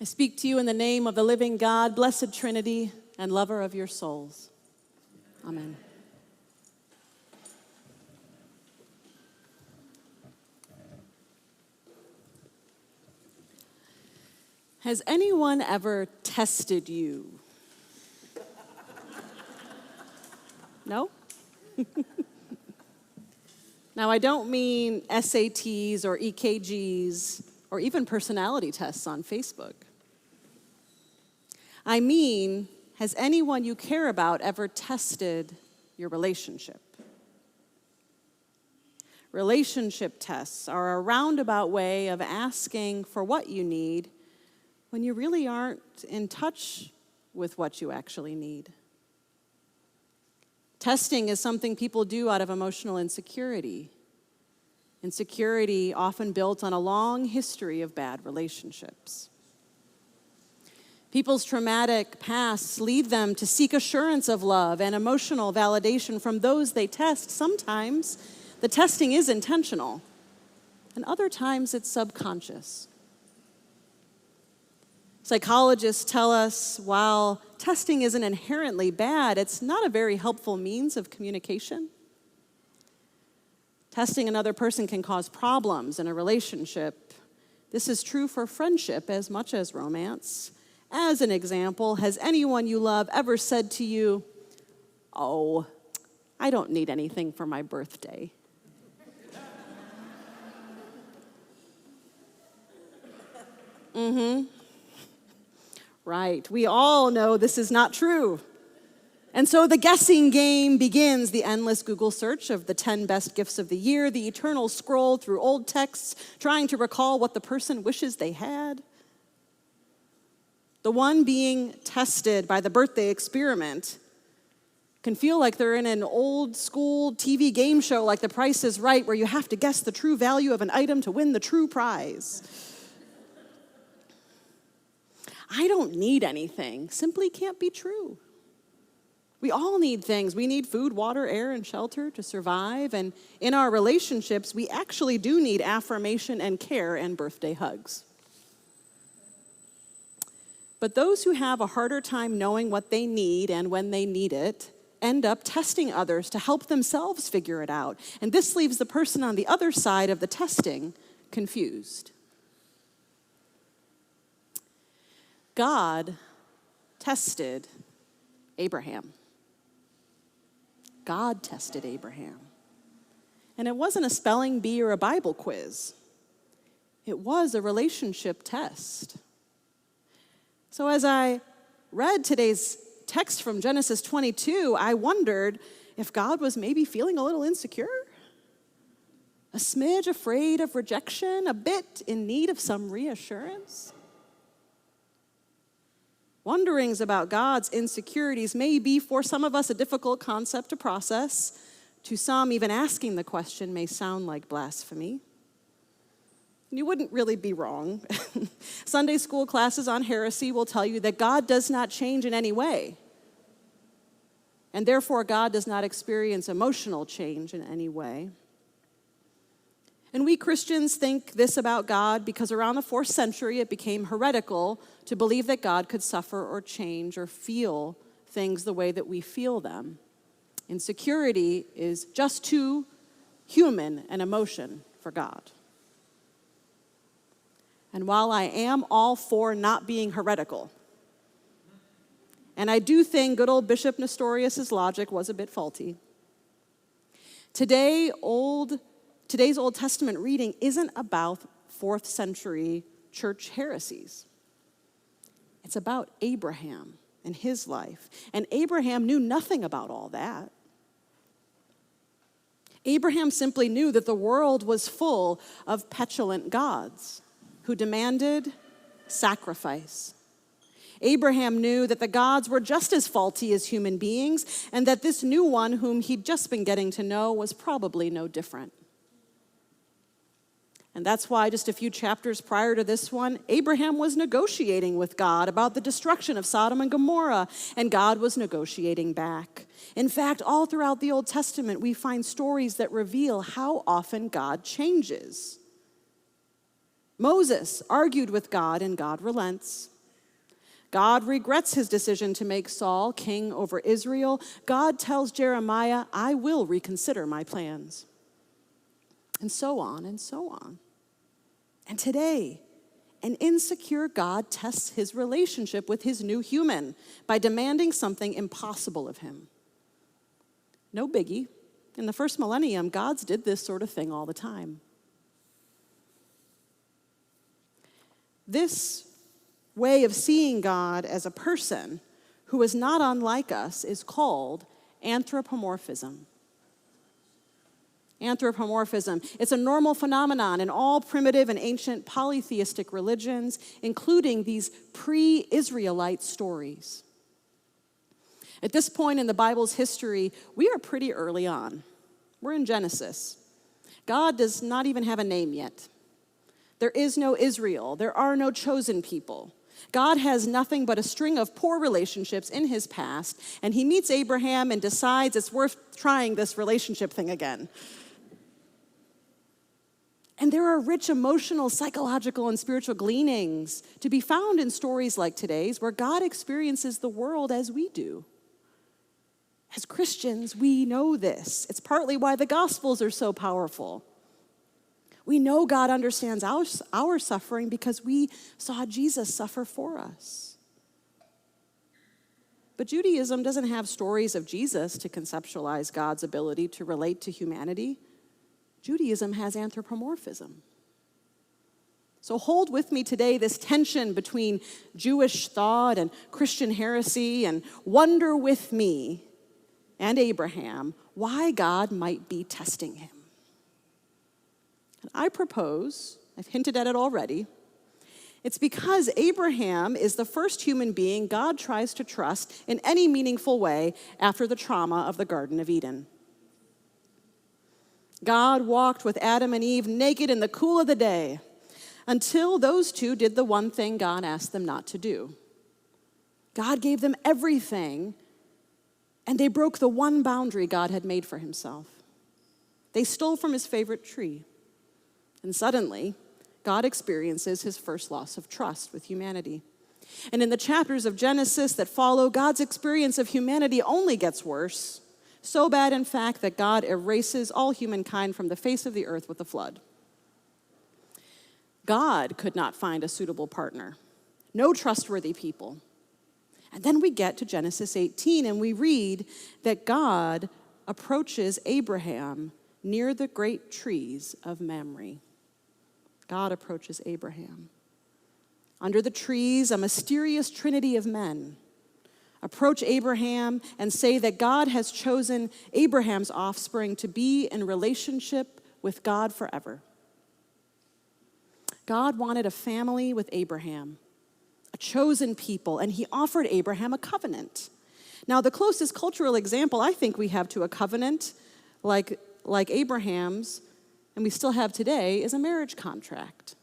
I speak to you in the name of the living God, blessed Trinity, and lover of your souls. Amen. Has anyone ever tested you? No? Now, I don't mean SATs or EKGs or even personality tests on Facebook. I mean, has anyone you care about ever tested your relationship? Relationship tests are a roundabout way of asking for what you need when you really aren't in touch with what you actually need. Testing is something people do out of emotional insecurity. Insecurity often built on a long history of bad relationships. People's traumatic pasts lead them to seek assurance of love and emotional validation from those they test. Sometimes the testing is intentional, and other times it's subconscious. Psychologists tell us while testing isn't inherently bad, it's not a very helpful means of communication. Testing another person can cause problems in a relationship. This is true for friendship as much as romance. As an example, has anyone you love ever said to you, "Oh, I don't need anything for my birthday"? Right, we all know this is not true. And so the guessing game begins, the endless Google search of the 10 best gifts of the year, the eternal scroll through old texts, trying to recall what the person wishes they had. The one being tested by the birthday experiment can feel like they're in an old school TV game show like The Price is Right, where you have to guess the true value of an item to win the true prize. I don't need anything simply can't be true. We all need things. We need food, water, air, and shelter to survive. And in our relationships, we actually do need affirmation and care and birthday hugs. But those who have a harder time knowing what they need and when they need it end up testing others to help themselves figure it out. And this leaves the person on the other side of the testing confused. God tested Abraham. God tested Abraham. And it wasn't a spelling bee or a Bible quiz. It was a relationship test. So as I read today's text from Genesis 22, I wondered if God was maybe feeling a little insecure, a smidge afraid of rejection, a bit in need of some reassurance. Wonderings about God's insecurities may be, for some of us, a difficult concept to process. To some, even asking the question may sound like blasphemy. You wouldn't really be wrong. Sunday school classes on heresy will tell you that God does not change in any way. And therefore, God does not experience emotional change in any way. And we Christians think this about God because around the 4th century it became heretical to believe that God could suffer or change or feel things the way that we feel them. Insecurity is just too human an emotion for God. And while I am all for not being heretical, and I do think good old Bishop Nestorius' logic was a bit faulty, today's Old Testament reading isn't about 4th century church heresies. It's about Abraham and his life. And Abraham knew nothing about all that. Abraham simply knew that the world was full of petulant gods who demanded sacrifice. Abraham knew that the gods were just as faulty as human beings, and that this new one whom he'd just been getting to know was probably no different. And that's why just a few chapters prior to this one, Abraham was negotiating with God about the destruction of Sodom and Gomorrah, and God was negotiating back. In fact, all throughout the Old Testament, we find stories that reveal how often God changes. Moses argued with God, and God relents. God regrets his decision to make Saul king over Israel. God tells Jeremiah, I will reconsider my plans. And so on and so on. And today, an insecure God tests his relationship with his new human by demanding something impossible of him. No biggie. In the first millennium, gods did this sort of thing all the time. This way of seeing God as a person who is not unlike us is called anthropomorphism. Anthropomorphism. It's a normal phenomenon in all primitive and ancient polytheistic religions, including these pre-Israelite stories. At this point in the Bible's history, we are pretty early on. We're in Genesis. God does not even have a name yet. There is no Israel. There are no chosen people. God has nothing but a string of poor relationships in his past, and he meets Abraham and decides it's worth trying this relationship thing again. And there are rich emotional, psychological, and spiritual gleanings to be found in stories like today's, where God experiences the world as we do. As Christians, we know this. It's partly why the Gospels are so powerful. We know God understands our suffering because we saw Jesus suffer for us. But Judaism doesn't have stories of Jesus to conceptualize God's ability to relate to humanity. Judaism has anthropomorphism. So hold with me today this tension between Jewish thought and Christian heresy, and wonder with me and Abraham why God might be testing him. And I propose, I've hinted at it already, it's because Abraham is the first human being God tries to trust in any meaningful way after the trauma of the Garden of Eden. God walked with Adam and Eve naked in the cool of the day until those two did the one thing God asked them not to do. God gave them everything, and they broke the one boundary God had made for himself. They stole from his favorite tree. And suddenly, God experiences his first loss of trust with humanity. And in the chapters of Genesis that follow, God's experience of humanity only gets worse. So bad, in fact, that God erases all humankind from the face of the earth with a flood. God could not find a suitable partner. No trustworthy people. And then we get to Genesis 18, and we read that God approaches Abraham near the great trees of Mamre. God approaches Abraham. Under the trees, a mysterious trinity of men approach Abraham and say that God has chosen Abraham's offspring to be in relationship with God forever. God wanted a family with Abraham, a chosen people, and he offered Abraham a covenant. Now, the closest cultural example I think we have to a covenant like Abraham's, and we still have today, is a marriage contract.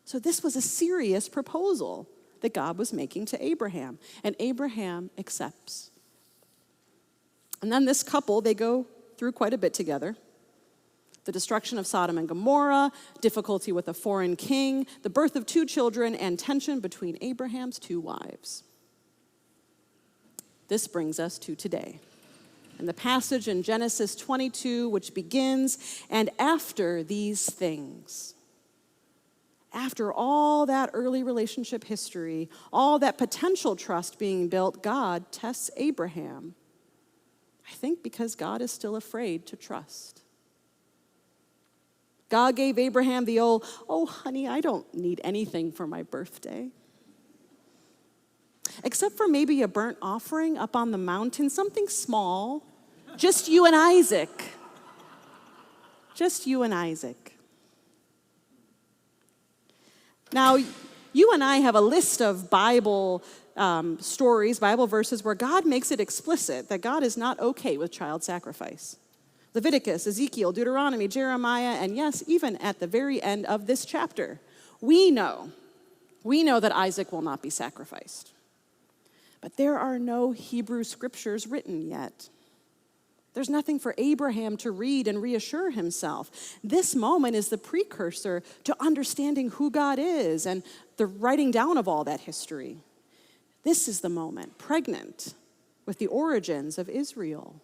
So this was a serious proposal that God was making to Abraham, and Abraham accepts. And then this couple, they go through quite a bit together. The destruction of Sodom and Gomorrah, difficulty with a foreign king, the birth of 2 children, and tension between Abraham's 2 wives. This brings us to today. And the passage in Genesis 22, which begins, and after these things. After all that early relationship history, all that potential trust being built, God tests Abraham. I think because God is still afraid to trust. God gave Abraham the old, oh, honey, I don't need anything for my birthday. Except for maybe a burnt offering up on the mountain, something small. Just you and Isaac. Just you and Isaac. Now, you and I have a list of Bible stories, Bible verses, where God makes it explicit that God is not okay with child sacrifice. Leviticus, Ezekiel, Deuteronomy, Jeremiah, and yes, even at the very end of this chapter, we know that Isaac will not be sacrificed. But there are no Hebrew scriptures written yet. There's nothing for Abraham to read and reassure himself. This moment is the precursor to understanding who God is and the writing down of all that history. This is the moment, pregnant with the origins of Israel.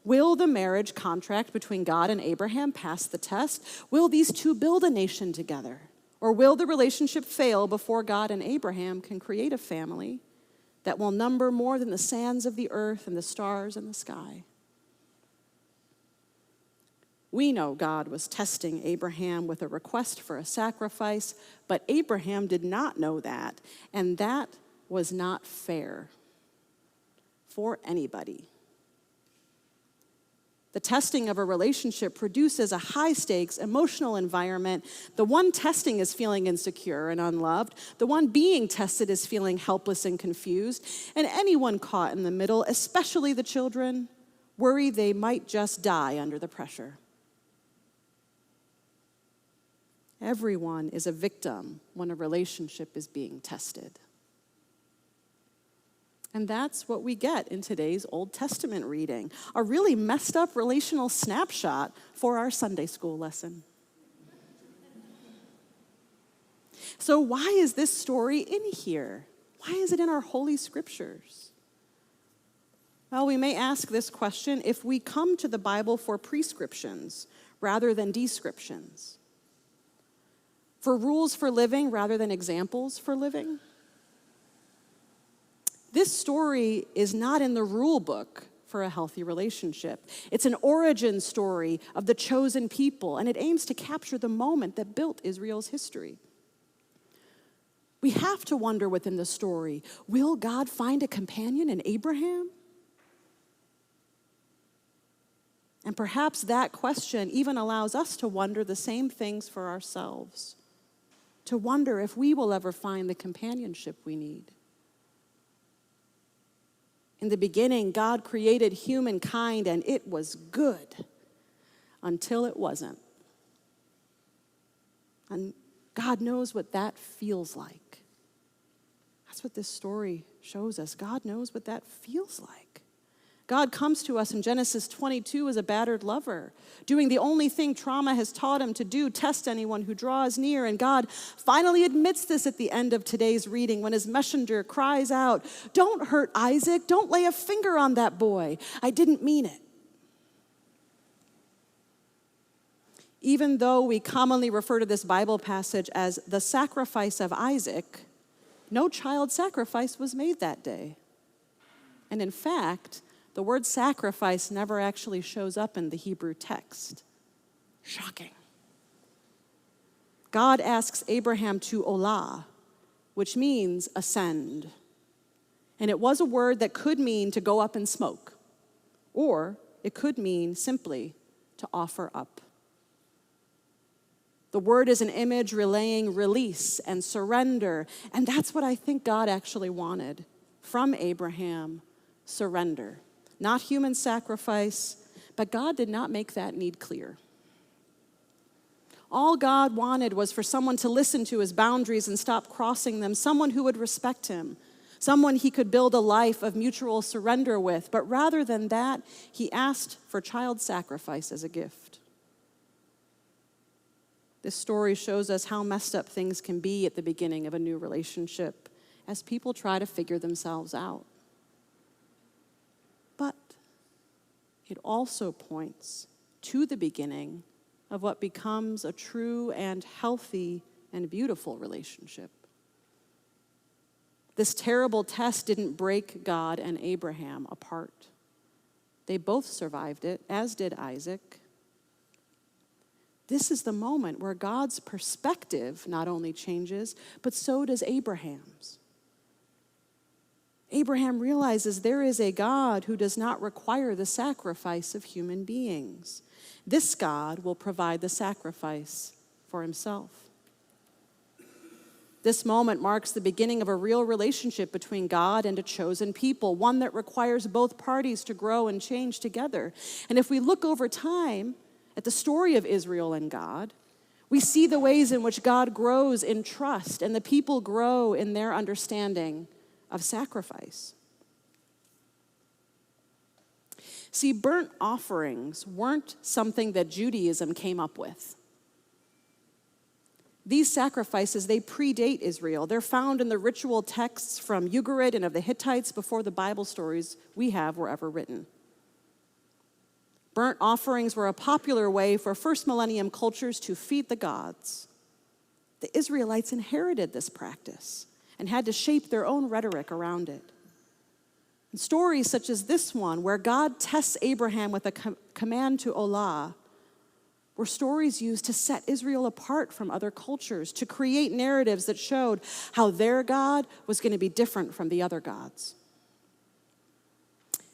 Will the marriage contract between God and Abraham pass the test? Will these two build a nation together? Or will the relationship fail before God and Abraham can create a family that will number more than the sands of the earth and the stars in the sky? We know God was testing Abraham with a request for a sacrifice, but Abraham did not know that, and that was not fair for anybody. The testing of a relationship produces a high-stakes emotional environment. The one testing is feeling insecure and unloved. The one being tested is feeling helpless and confused. And anyone caught in the middle, especially the children, worry they might just die under the pressure. Everyone is a victim when a relationship is being tested. And that's what we get in today's Old Testament reading, a really messed up relational snapshot for our Sunday school lesson. So why is this story in here? Why is it in our Holy Scriptures? Well, we may ask this question if we come to the Bible for prescriptions rather than descriptions, for rules for living rather than examples for living. This story is not in the rule book for a healthy relationship. It's an origin story of the chosen people, and it aims to capture the moment that built Israel's history. We have to wonder within the story, will God find a companion in Abraham? And perhaps that question even allows us to wonder the same things for ourselves, to wonder if we will ever find the companionship we need. In the beginning, God created humankind, and it was good until it wasn't. And God knows what that feels like. That's what this story shows us. God knows what that feels like. God comes to us in Genesis 22 as a battered lover, doing the only thing trauma has taught him to do, test anyone who draws near. And God finally admits this at the end of today's reading when his messenger cries out, "Don't hurt Isaac, don't lay a finger on that boy. I didn't mean it." Even though we commonly refer to this Bible passage as the sacrifice of Isaac, no child sacrifice was made that day. And in fact, the word sacrifice never actually shows up in the Hebrew text. Shocking. God asks Abraham to olah, which means ascend. And it was a word that could mean to go up in smoke, or it could mean simply to offer up. The word is an image relaying release and surrender, and that's what I think God actually wanted from Abraham, surrender. Not human sacrifice, but God did not make that need clear. All God wanted was for someone to listen to his boundaries and stop crossing them, someone who would respect him, someone he could build a life of mutual surrender with. But rather than that, he asked for child sacrifice as a gift. This story shows us how messed up things can be at the beginning of a new relationship as people try to figure themselves out. But it also points to the beginning of what becomes a true and healthy and beautiful relationship. This terrible test didn't break God and Abraham apart. They both survived it, as did Isaac. This is the moment where God's perspective not only changes, but so does Abraham's. Abraham realizes there is a God who does not require the sacrifice of human beings. This God will provide the sacrifice for himself. This moment marks the beginning of a real relationship between God and a chosen people, one that requires both parties to grow and change together. And if we look over time at the story of Israel and God, we see the ways in which God grows in trust and the people grow in their understanding of sacrifice. See, burnt offerings weren't something that Judaism came up with. These sacrifices, they predate Israel. They're found in the ritual texts from Ugarit and of the Hittites before the Bible stories we have were ever written. Burnt offerings were a popular way for first millennium cultures to feed the gods. The Israelites inherited this practice and had to shape their own rhetoric around it. And stories such as this one, where God tests Abraham with a command to Olah, were stories used to set Israel apart from other cultures, to create narratives that showed how their God was going to be different from the other gods.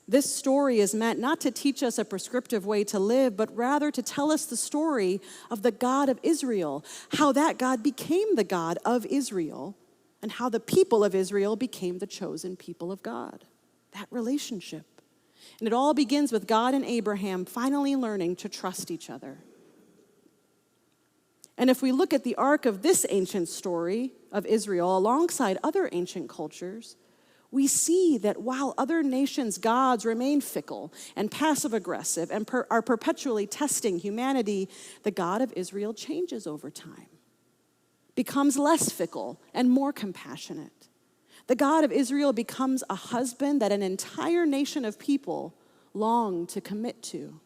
This story is meant not to teach us a prescriptive way to live, but rather to tell us the story of the God of Israel, how that God became the God of Israel, and how the people of Israel became the chosen people of God. That relationship. And it all begins with God and Abraham finally learning to trust each other. And if we look at the arc of this ancient story of Israel alongside other ancient cultures, we see that while other nations' gods remain fickle and passive-aggressive and are perpetually testing humanity, the God of Israel changes over time, becomes less fickle and more compassionate. The God of Israel becomes a husband that an entire nation of people long to commit to.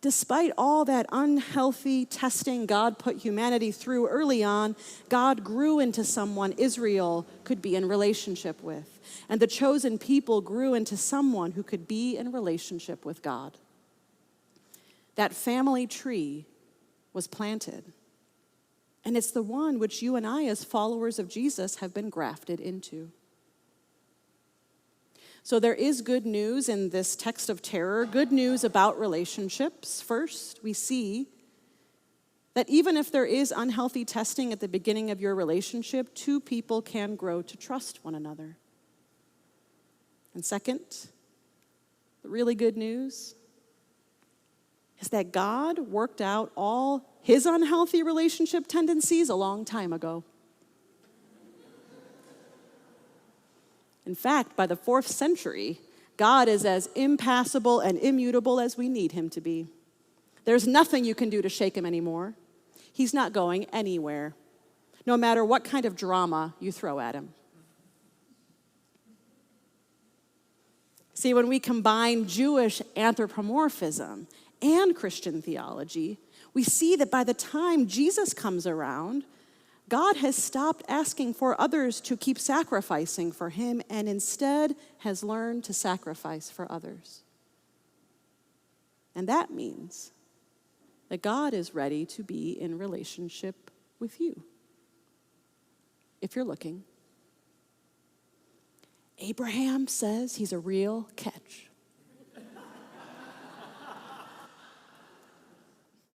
Despite all that unhealthy testing God put humanity through early on, God grew into someone Israel could be in relationship with. And the chosen people grew into someone who could be in relationship with God. That family tree was planted. And it's the one which you and I, as followers of Jesus, have been grafted into. So there is good news in this text of terror, good news about relationships. First, we see that even if there is unhealthy testing at the beginning of your relationship, two people can grow to trust one another. And second, the really good news is that God worked out all his unhealthy relationship tendencies a long time ago. In fact, by the 4th century, God is as impassible and immutable as we need him to be. There's nothing you can do to shake him anymore. He's not going anywhere, no matter what kind of drama you throw at him. See, when we combine Jewish anthropomorphism and Christian theology, we see that by the time Jesus comes around, God has stopped asking for others to keep sacrificing for him and instead has learned to sacrifice for others. And that means that God is ready to be in relationship with you, if you're looking. Abraham says he's a real catch.